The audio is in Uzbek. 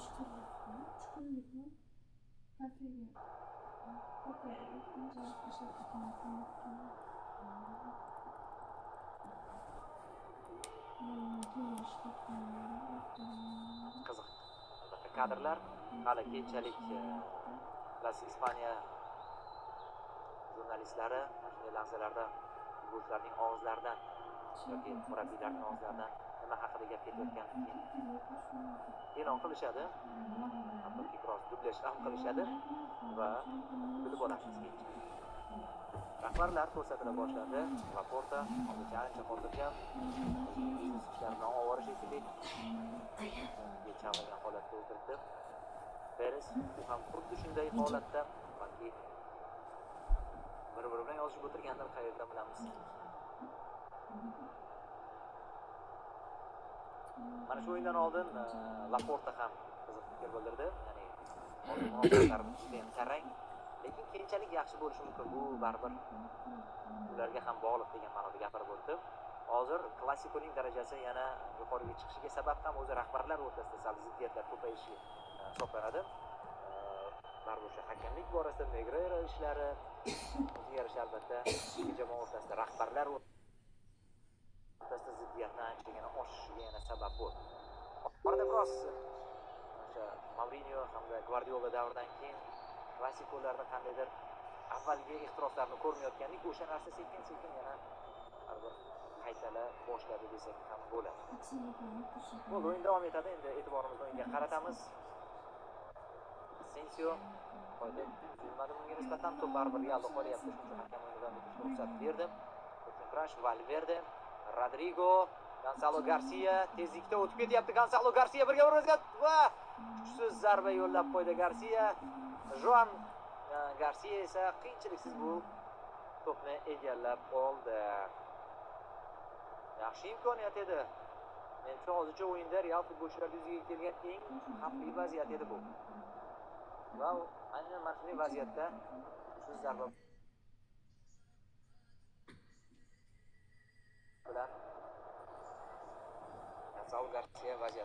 chuqurlikni kafega ko'tarib injalik tashabbusini qiziq. Albatta kadrlar hali keyinchalik Ispaniya jurnalistlari shunday lahzalarda futbolchilarning og'izlaridan yoki murabbiylarning og'izlaridan nima haqida gap ketayotganini e'lon qilishadi, hattoki biroz dublyaj ham qilishadi va bilib olasiz keyinchalik. Rahbarlar ko'rsatila boshlandi. Laporta hozircha ancha xotirjam, ishlar bilan ovora shekilli chalg'igan holatda o'tiribdi. Peres ham xuddi shunday holatda, balki bir-biri bilan yozishib o'tirgandir, qayerdan bilamiz. Mana shu o'yindan oldin Laporta ham qiziq fikr bildirdi, ya'ni munosabatlar judayam tarang, lekin keyinchalik yaxshi bo'lishi mumkin, bu baribir ularga ham bog'liq degan ma'noda gapirib o'tdi. Hozir klassikoning darajasi yana yuqoriga chiqishiga sabab ham o'zi rahbarlar o'rtasida sal ziddiyatlar ko'payishi hisoblanadi. Baribir o'sha hakamlik borasida Negreira ishlari, o'ziga yarasha albatta ikki jamoa o'rtasida rahbarlar o'rtasida ziddiyatni anchagina oshishiga yana sabab bo'ldi. Orada biroz o'sha Mourinho hamda Guardiola davridan keyin klassikolarda qandaydir avvalgi ehtiroslarni ko'rmayotganlik, o'sha narsa sekin-sekin yana baribir qaytala boshladi desak ham bo'ladi. Bu o'yin davom etadi. Endi e'tiborimizni o'yinga qaratamiz. Asensio foyda yurmadi bunga nisbatan, to'p baribir Realda qolyapti. Shuning uchun hakam o'yinidan o'tishga ruxsat berdi. Crash Valverde, Rodrigo, Gonzalo Garcia tezlikda o'tib ketyapti. Gonzalo Garcia birga o'tkazgan va kuchsiz zarba yo'llab qo'ydi Garcia. Joan Garcia esa qiyinchiliksiz bu to'pni egallab oldi. Yaxshi imkoniyat edi. Menimcha hozircha o'yinda Real futbolchilari yuzaga kelgan eng xavfli vaziyat edi bu. Va aynan mana shunday vaziyatda kuchsiz zarba bilan Gonzalo Garcia vaziyat